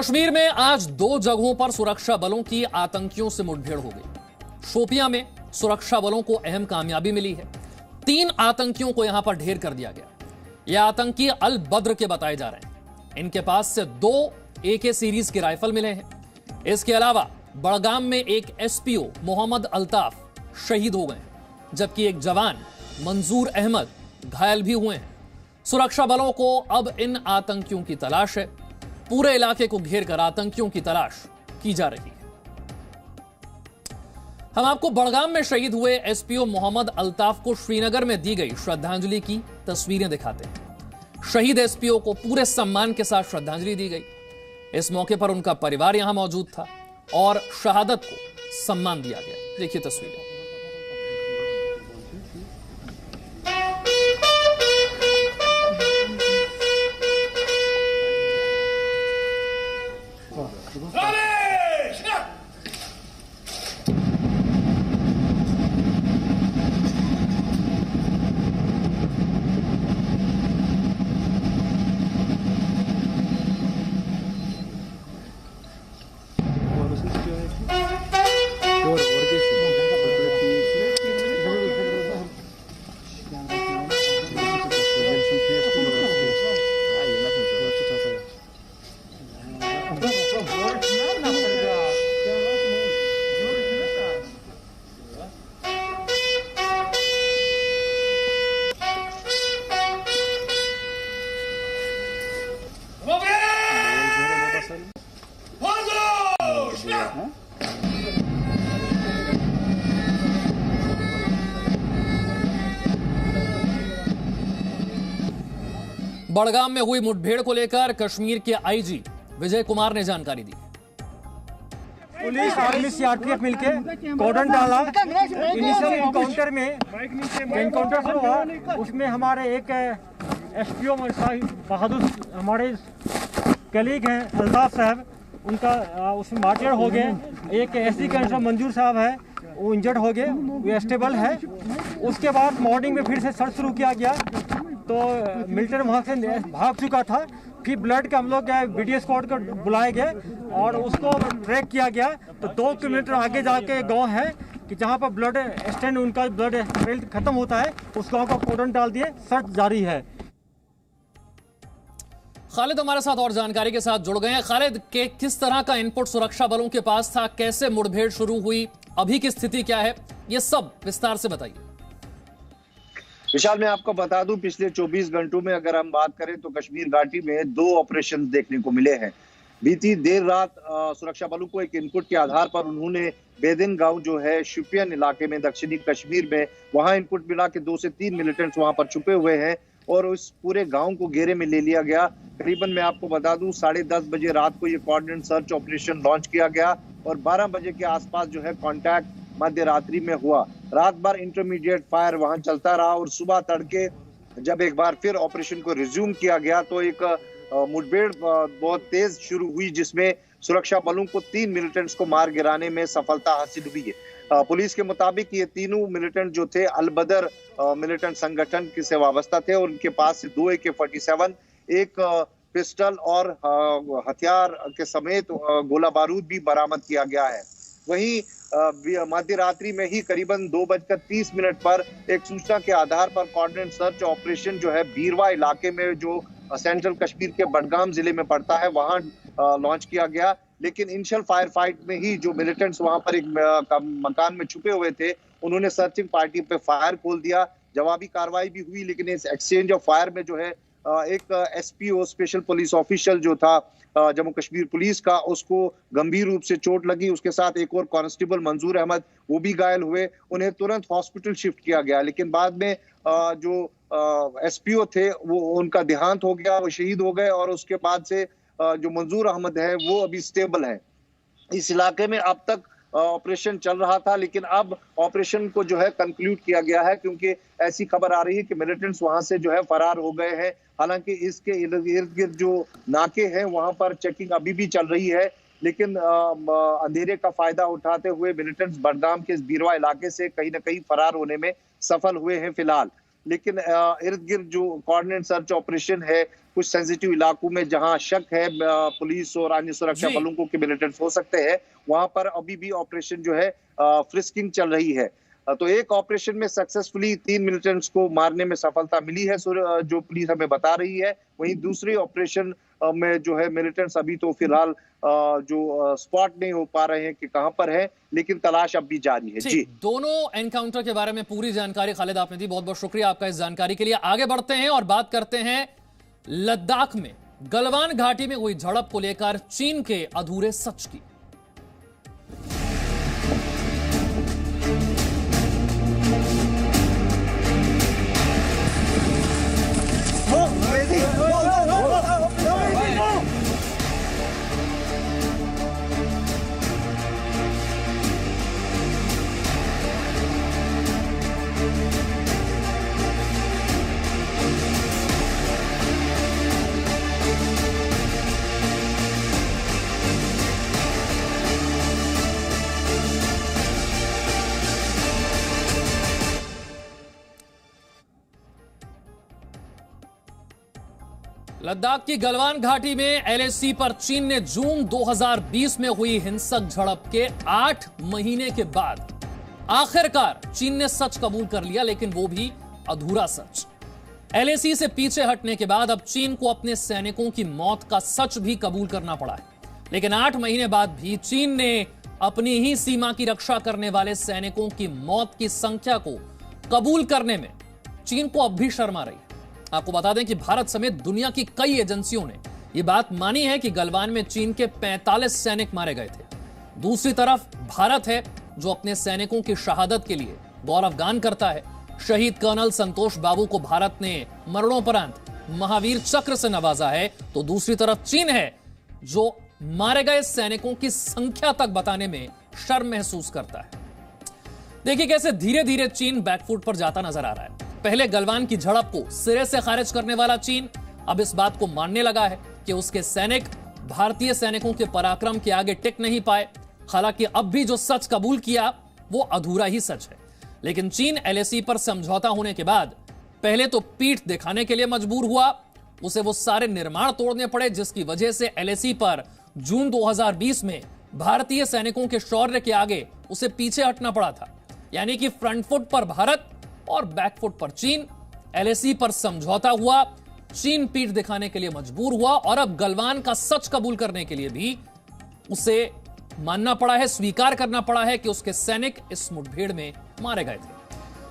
कश्मीर में आज दो जगहों पर सुरक्षा बलों की आतंकियों से मुठभेड़ हो गई। शोपियां में सुरक्षा बलों को अहम कामयाबी मिली है। 3 आतंकियों को यहां पर ढेर कर दिया गया। ये आतंकी अल बद्र के बताए जा रहे हैं। इनके पास से 2 AK सीरीज के राइफल मिले हैं। इसके अलावा बड़गाम में एक SPO मोहम्मद अल्ताफ शहीद हो गए, जबकि एक जवान मंजूर अहमद घायल भी हुए हैं। सुरक्षा बलों को अब इन आतंकियों की तलाश है। पूरे इलाके को घेर कर आतंकियों की तलाश की जा रही है। हम आपको बड़गाम में शहीद हुए SPO मोहम्मद अल्ताफ को श्रीनगर में दी गई श्रद्धांजलि की तस्वीरें दिखाते हैं। शहीद SPO को पूरे सम्मान के साथ श्रद्धांजलि दी गई। इस मौके पर उनका परिवार यहां मौजूद था और शहादत को सम्मान दिया गया। देखिए तस्वीरें। बड़गाम में हुई मुठभेड़ को लेकर कश्मीर के IG विजय कुमार ने जानकारी दी। पुलिस आर्मी CRPF मिलके कॉर्डन डाला। इनिशियल इनकाउंटर में इनकाउंटर हुआ, उसमें हमारे एक SPO बहादुर हमारे कलीग हैं अल्ताफ साहब, उनका उसमें मार्टियर हो गए। एक SC कैंसर मंजूर साहब है, वो इंजर्ड हो गए, वो स्टेबल है। उसके बाद मॉर्निंग में फिर से सर्च शुरू किया गया तो मिलिट्री वहाँ से भाग चुका था। फिर ब्लड के हम लोग BDS स्क्वाड को बुलाए गए और उसको ट्रैक किया गया। तो 2 किलोमीटर आगे जाके गांव है कि जहाँ पर ब्लड स्टैंड उनका ब्लड ट्रेल खत्म होता है, उस गांव का कॉर्डन डाल दिए। सर्च जारी है। खालिद हमारे साथ और जानकारी के साथ जुड़ गए हैं। खालिद, के किस तरह का इनपुट सुरक्षा बलों के पास था, कैसे मुठभेड़ शुरू हुई, अभी की स्थिति क्या है, ये सब विस्तार से बताइए। विशाल, मैं आपको बता दूं, पिछले 24 घंटों में अगर हम बात करें तो कश्मीर घाटी में 2 ऑपरेशन देखने को मिले हैं। बीती देर रात सुरक्षा बलों को एक इनपुट के आधार पर उन्होंने बेदिन गांव जो है शोपियां इलाके में दक्षिणी कश्मीर में, वहां इनपुट मिला कि 2 से 3 मिलिटेंट्स वहां पर छुपे हुए हैं और उस पूरे गांव को घेरे में ले लिया गया। करीबन मैं आपको बता दूं 10:30 बजे रात को ये कोऑर्डिनेट सर्च ऑपरेशन लॉन्च किया गया और 12 बजे के आसपास जो है कॉन्टैक्ट मध्य रात्रि में हुआ। रात भर इंटरमीडिएट फायर वहां चलता रहा और सुबह तड़के जब एक बार फिर ऑपरेशन को रिज्यूम किया गया तो एक मुठभेड़ बहुत तेज शुरू हुई, जिसमें सुरक्षा बलों को 3 मिलिटेंट्स को मार गिराने में सफलता हासिल हुई है। पुलिस के मुताबिक ये तीनों मिलिटेंट जो थे अल बदर मिलिटेंट संगठन से वाबस्ता थे और उनके पास से 2 AK-47, एक पिस्टल और हथियार के समेत गोला बारूद भी बरामद किया गया है। वहीं मध्य रात्रि में ही करीबन 2:30 पर एक सूचना के आधार पर कोऑर्डिनेट सर्च ऑपरेशन जो है बीरवा इलाके में, जो सेंट्रल कश्मीर के बडगाम जिले में पड़ता है, वहां लॉन्च किया गया। लेकिन इनिशियल फायर फाइट में ही जो मिलिटेंट्स वहां पर एक मकान में छुपे हुए थे, उन्होंने सर्चिंग पार्टी पे फायर खोल दिया। जवाबी कार्रवाई भी हुई, लेकिन इस एक्सचेंज ऑफ फायर में जो है एक SPO स्पेशल पुलिस ऑफिशियल जो था जम्मू कश्मीर पुलिस का, उसको गंभीर रूप से चोट लगी। उसके साथ एक और कांस्टेबल मंजूर अहमद, वो भी घायल हुए। उन्हें तुरंत हॉस्पिटल शिफ्ट किया गया, लेकिन बाद में जो SPO थे वो उनका देहांत हो गया, वो शहीद हो गए और उसके बाद से जो मंजूर अहमद है वो अभी स्टेबल है। इस इलाके में अब तक ऑपरेशन चल रहा था, लेकिन अब ऑपरेशन को जो है कंक्लूड किया गया है, क्योंकि ऐसी खबर आ रही है कि मिलिटेंट्स वहां से जो है फरार हो गए हैं। हालांकि इसके इर्द गिर्द जो नाके हैं वहां पर चेकिंग अभी भी चल रही है, लेकिन अंधेरे का फायदा उठाते हुए मिलिटेंट्स बडगाम के इस बीरवा इलाके से कहीं ना कहीं फरार होने में सफल हुए हैं फिलहाल। लेकिन इर्द गिर्द जो कोऑर्डिनेट सर्च ऑपरेशन है कुछ सेंसिटिव इलाकों में जहां शक है पुलिस और अन्य सुरक्षा बलों को कि मिलिटेंट्स हो सकते हैं, वहां पर अभी भी ऑपरेशन जो है फ्रिस्किंग चल रही है। तो एक ऑपरेशन में सक्सेसफुली 3 मिलिटेंट्स को मारने में सफलता मिली है, जो पुलिस हमें बता रही है। वहीं दूसरी ऑपरेशन में जो है मिलिटेंट्स अभी तो फिलहाल जो स्पॉट नहीं हो पा रहे हैं कि कहां पर है, लेकिन तलाश अब भी जारी है। जी, दोनों एनकाउंटर के बारे में पूरी जानकारी खालिद आपने दी, बहुत बहुत शुक्रिया आपका इस जानकारी के लिए। आगे बढ़ते हैं और बात करते हैं लद्दाख में गलवान घाटी में हुई झड़प को लेकर चीन के अधूरे सच की। लद्दाख की गलवान घाटी में एलएसी पर चीन ने जून 2020 में हुई हिंसक झड़प के 8 महीने के बाद आखिरकार चीन ने सच कबूल कर लिया, लेकिन वो भी अधूरा सच। एलएसी से पीछे हटने के बाद अब चीन को अपने सैनिकों की मौत का सच भी कबूल करना पड़ा है। लेकिन 8 महीने बाद भी चीन ने अपनी ही सीमा की रक्षा करने वाले सैनिकों की मौत की संख्या को कबूल करने में चीन को अब भी शर्म आ रही है। आपको बता दें कि भारत समेत दुनिया की कई एजेंसियों ने यह बात मानी है कि गलवान में चीन के 45 सैनिक मारे गए थे। दूसरी तरफ भारत है जो अपने सैनिकों की शहादत के लिए गौरवगान करता है। शहीद कर्नल संतोष बाबू को भारत ने मरणोपरांत महावीर चक्र से नवाजा है, तो दूसरी तरफ चीन है जो मारे गए सैनिकों की संख्या तक बताने में शर्म महसूस करता है। देखिए कैसे धीरे धीरे चीन बैकफुट पर जाता नजर आ रहा है। पहले गलवान की झड़प को सिरे से खारिज करने वाला चीन अब इस बात को मानने लगा है कि उसके सैनिक भारतीय सैनिकों के पराक्रम के आगे टिक नहीं पाए। हालांकि अब भी जो सच कबूल किया वो अधूरा ही सच है। लेकिन चीन एलएसी पर समझौता होने के बाद पहले तो पीठ दिखाने के लिए मजबूर हुआ, उसे वो सारे निर्माण तोड़ने पड़े जिसकी वजह से एलएसी पर जून 2020 में भारतीय सैनिकों के शौर्य के आगे उसे पीछे हटना पड़ा था। यानी कि फ्रंट फुट पर भारत और बैकफुट पर चीन। एलएसी पर समझौता हुआ, चीन पीठ दिखाने के लिए मजबूर हुआ और अब गलवान का सच कबूल करने के लिए भी उसे मानना पड़ा है, स्वीकार करना पड़ा है कि उसके सैनिक इस मुठभेड़ में मारे गए थे।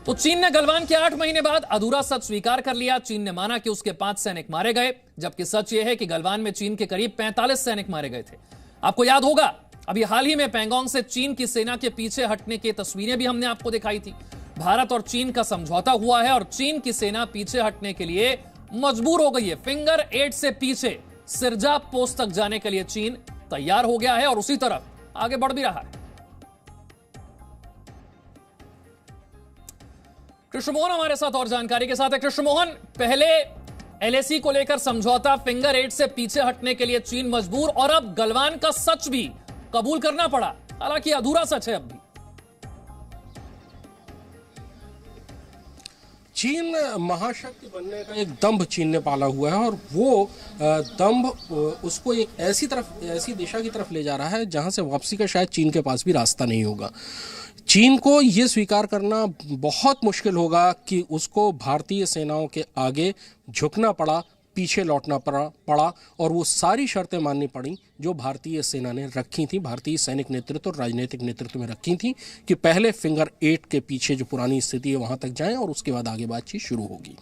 तो चीन ने गलवान के 8 महीने बाद अधूरा सच स्वीकार कर लिया। चीन ने माना कि उसके 5 सैनिक मारे गए, जबकि सच यह है कि गलवान में चीन के करीब 45 सैनिक मारे गए थे। आपको याद होगा अभी हाल ही में पैंगोंग से चीन की सेना के पीछे हटने की तस्वीरें भी हमने आपको दिखाई थी। भारत और चीन का समझौता हुआ है और चीन की सेना पीछे हटने के लिए मजबूर हो गई है। फिंगर 8 से पीछे सिरजा पोस्ट तक जाने के लिए चीन तैयार हो गया है और उसी तरफ आगे बढ़ भी रहा है। कृष्ण मोहन हमारे साथ और जानकारी के साथ है। कृष्ण मोहन, पहले एलएसी को लेकर समझौता, फिंगर 8 से पीछे हटने के लिए चीन मजबूर और अब गलवान का सच भी कबूल करना पड़ा, हालांकि अधूरा सच है अब भी। चीन महाशक्ति बनने का एक दंभ चीन ने पाला हुआ है और वो दंभ उसको एक ऐसी दिशा की तरफ ले जा रहा है जहां से वापसी का शायद चीन के पास भी रास्ता नहीं होगा। चीन को ये स्वीकार करना बहुत मुश्किल होगा कि उसको भारतीय सेनाओं के आगे झुकना पड़ा, पीछे लौटना पड़ा और वो सारी शर्तें माननी पड़ी जो भारतीय सेना ने रखी थी, भारतीय सैनिक नेतृत्व और राजनीतिक नेतृत्व में रखी थी कि पहले फिंगर 8 के पीछे जो पुरानी स्थिति है वहां तक जाएं और उसके बाद आगे बातचीत शुरू होगी।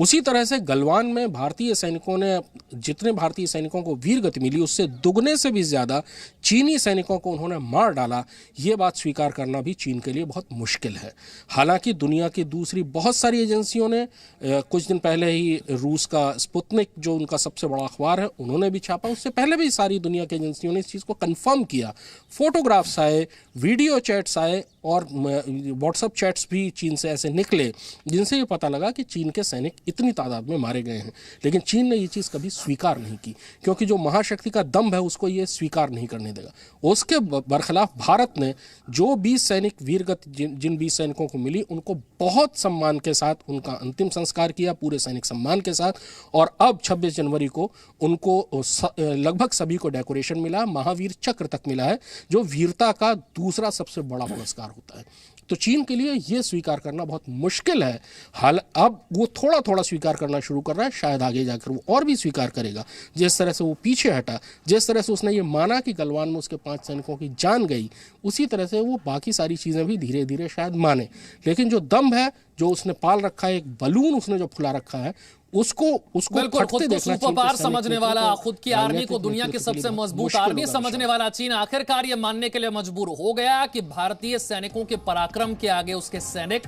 उसी तरह से गलवान में भारतीय सैनिकों ने, जितने भारतीय सैनिकों को वीर गति मिली उससे दुगने से भी ज़्यादा चीनी सैनिकों को उन्होंने मार डाला। ये बात स्वीकार करना भी चीन के लिए बहुत मुश्किल है। हालांकि दुनिया की दूसरी बहुत सारी एजेंसियों ने कुछ दिन पहले ही रूस का स्पुतनिक, जो उनका सबसे बड़ा अखबार है, उन्होंने भी छापा। उससे पहले भी सारी दुनिया की एजेंसियों ने इस चीज़ को कन्फर्म किया। फोटोग्राफ्स आए, वीडियो चैट्स आए और व्हाट्सएप चैट्स भी चीन से ऐसे निकले जिनसे ये पता लगा कि चीन के सैनिक इतनी तादाद में मारे गए हैं। लेकिन चीन ने ये चीज़ कभी स्वीकार नहीं की, क्योंकि जो महाशक्ति का दम्भ है उसको ये स्वीकार नहीं करने देगा। उसके बरखिलाफ भारत ने जो 20 सैनिक वीरगति जिन 20 सैनिकों को मिली उनको बहुत सम्मान के साथ उनका अंतिम संस्कार किया, पूरे सैनिक सम्मान के साथ। और अब 26 जनवरी को उनको लगभग सभी को डेकोरेशन मिला, महावीर चक्र तक मिला है, जो वीरता का दूसरा सबसे बड़ा पुरस्कार होता है। तो चीन के लिए यह स्वीकार करना बहुत मुश्किल है। हाल अब वो थोड़ा थोड़ा स्वीकार करना शुरू कर रहा है, शायद आगे जाकर वो और भी स्वीकार करेगा। जिस तरह से वो पीछे हटा, जिस तरह से उसने ये माना कि गलवान में उसके 5 सैनिकों की जान गई, उसी तरह से वो बाकी सारी चीज़ें भी धीरे धीरे शायद माने। लेकिन जो दम है, जो उसने पाल रखा है, एक बलून उसने जो फुला रखा है, उसको बिल्कुल खुद को सुपर पावर समझने वाला, खुद की आर्मी को दुनिया की सबसे मजबूत आर्मी समझने वाला चीन आखिरकार ये मानने के लिए मजबूर हो गया कि भारतीय सैनिकों के पराक्रम के आगे उसके सैनिक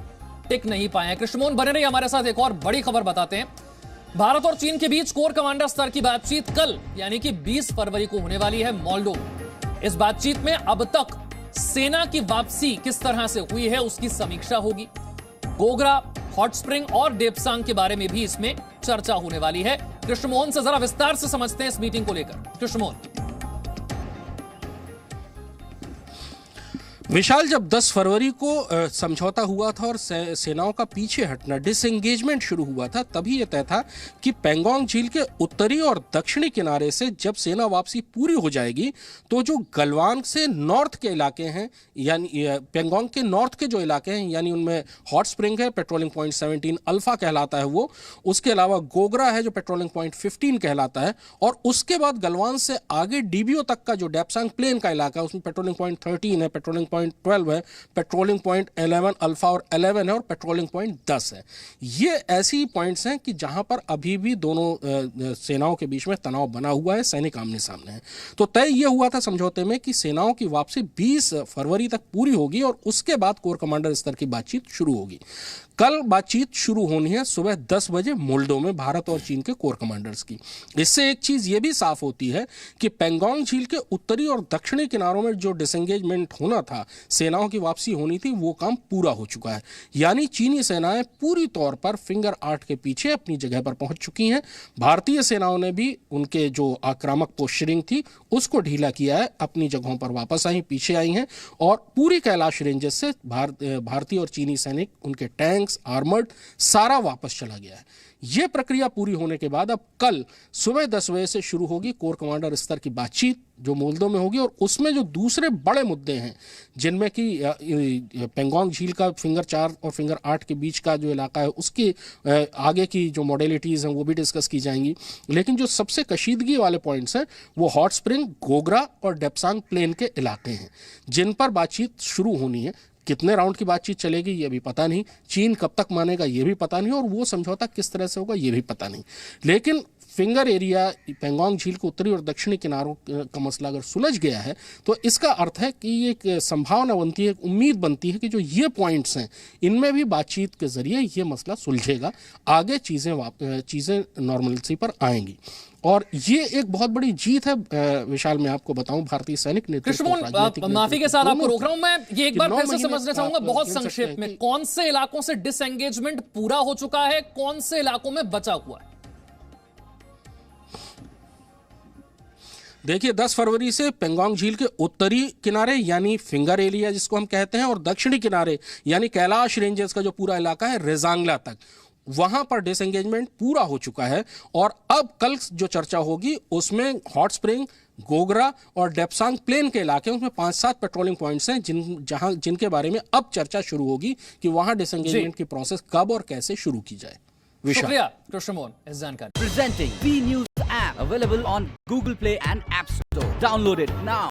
टिक नहीं पाए। कृष्णमोहन बने रही हमारे साथ, एक और बड़ी खबर बताते हैं। भारत और चीन के बीच कोर कमांडर स्तर की बातचीत कल यानी कि 20 फरवरी को होने वाली है मोल्डो में। इस बातचीत में अब तक सेना की वापसी किस तरह से हुई है उसकी समीक्षा होगी। गोगरा, हॉट स्प्रिंग और डेप्सांग के बारे में भी इसमें चर्चा होने वाली है। कृष्णमोहन से जरा विस्तार से समझते हैं इस मीटिंग को लेकर। कृष्णमोहन। विशाल, जब 10 फरवरी को समझौता हुआ था और सेनाओं का पीछे हटना, डिसएंगेजमेंट शुरू हुआ था, तभी यह तय था कि पेंगोंग झील के उत्तरी और दक्षिणी किनारे से जब सेना वापसी पूरी हो जाएगी तो जो गलवान से नॉर्थ के इलाके हैं, यानी पेंगोंग के नॉर्थ के जो इलाके हैं, यानी उनमें हॉट स्प्रिंग है, पेट्रोलिंग पॉइंट 17 अल्फा कहलाता है वो, उसके अलावा गोगरा है जो पेट्रोलिंग पॉइंट 15 कहलाता है, और उसके बाद गलवान से आगे डीबीओ तक का जो डेप्सांग प्लेन का इलाका है उसमें पेट्रोलिंग पॉइंट 13 है, पेट्रोलिंग पॉइंट 12 है, पेट्रोलिंग पॉइंट 11 अल्फा और 11 है, और पेट्रोलिंग पॉइंट 10 है। ये ऐसी पॉइंट्स हैं कि जहां पर अभी भी दोनों सेनाओं के बीच में तनाव बना हुआ है, सैनिक आमने सामने हैं। तो तय ये हुआ था समझौते में कि सेनाओं की वापसी 20 फरवरी तक पूरी होगी और उसके बाद कोर कमांडर स्तर की बातचीत शुरू होगी। कल बातचीत शुरू होनी है सुबह 10 बजे मोल्डो में, भारत और चीन के कोर कमांडर्स की। इससे एक चीज ये भी साफ होती है कि पेंगोंग झील के उत्तरी और दक्षिणी किनारों में जो डिसएंगेजमेंट होना था, सेनाओं की वापसी होनी थी, वो काम पूरा हो चुका है। यानी चीनी सेनाएं पूरी तौर पर फिंगर 8 के पीछे अपनी जगह पर पहुंच चुकी हैं। भारतीय सेनाओं ने भी उनके जो आक्रामक पोस्चरिंग थी उसको ढीला किया है, अपनी जगहों पर वापस आई, पीछे आई हैं, और पूरी कैलाश रेंजेस से भारतीय और चीनी सैनिक, उनके टैंक, आर्मर्ड, सारा वापस चला गया है। यह प्रक्रिया पूरी होने के बाद अब कल सुबह 10 बजे से शुरू होगी कोर कमांडर स्तर की बातचीत जो मोल्डो में होगी, और उसमें जो दूसरे बड़े मुद्दे हैं, जिनमें कि पेंगोंग झील का फिंगर 4 और फिंगर 8 के बीच का जो इलाका है उसकी आगे की जो मॉडलिटीज़ हैं वो भी डिस्कस की जाएंगी। लेकिन जो सबसे कशीदगी वाले पॉइंट्स हैं वो हॉट स्प्रिंग, गोगरा और डेप्सांग प्लेन के इलाके हैं, जिन पर बातचीत शुरू होनी है। कितने राउंड की बातचीत चलेगी ये भी पता नहीं, चीन कब तक मानेगा ये भी पता नहीं, और वो समझौता किस तरह से होगा ये भी पता नहीं। लेकिन फिंगर एरिया, पेंगोंग झील के उत्तरी और दक्षिणी किनारों का मसला अगर सुलझ गया है तो इसका अर्थ है कि एक संभावना बनती है, एक उम्मीद बनती है कि जो ये पॉइंट्स हैं इनमें भी बातचीत के जरिए ये मसला सुलझेगा, आगे चीज़ें नॉर्मलसी पर आएंगी। और ये एक बहुत बड़ी जीत है विशाल, मैं आपको बताऊं, भारतीय सैनिक नेतृत्व। माफी के साथ आपको रोक रहा हूं, मैं ये एक बार फिर से समझना चाहूंगा बहुत संक्षेप में, कौन से इलाकों से डिसएंगेजमेंट पूरा हो चुका है, कौन से इलाकों में बचा हुआ है? देखिए, 10 फरवरी से पेंगोंग झील के उत्तरी किनारे यानी फिंगर एरिया जिसको हम कहते हैं, और दक्षिणी किनारे यानी कैलाश रेंजेस का जो पूरा इलाका है रेजांगला तक, वहां पर डिसएंगेजमेंट पूरा हो चुका है। और अब कल जो चर्चा होगी उसमें हॉट स्प्रिंग, गोगरा और डेप्सांग प्लेन के इलाके, उसमें 5-7 पेट्रोलिंग पॉइंट्स हैं जिनके बारे में अब चर्चा शुरू होगी कि वहां डिसएंगेजमेंट की प्रोसेस कब और कैसे शुरू की जाए। शुक्रिया कृष्णमोहन इस जानकारी। Presenting B News app available on Google Play and App Store. Download it now.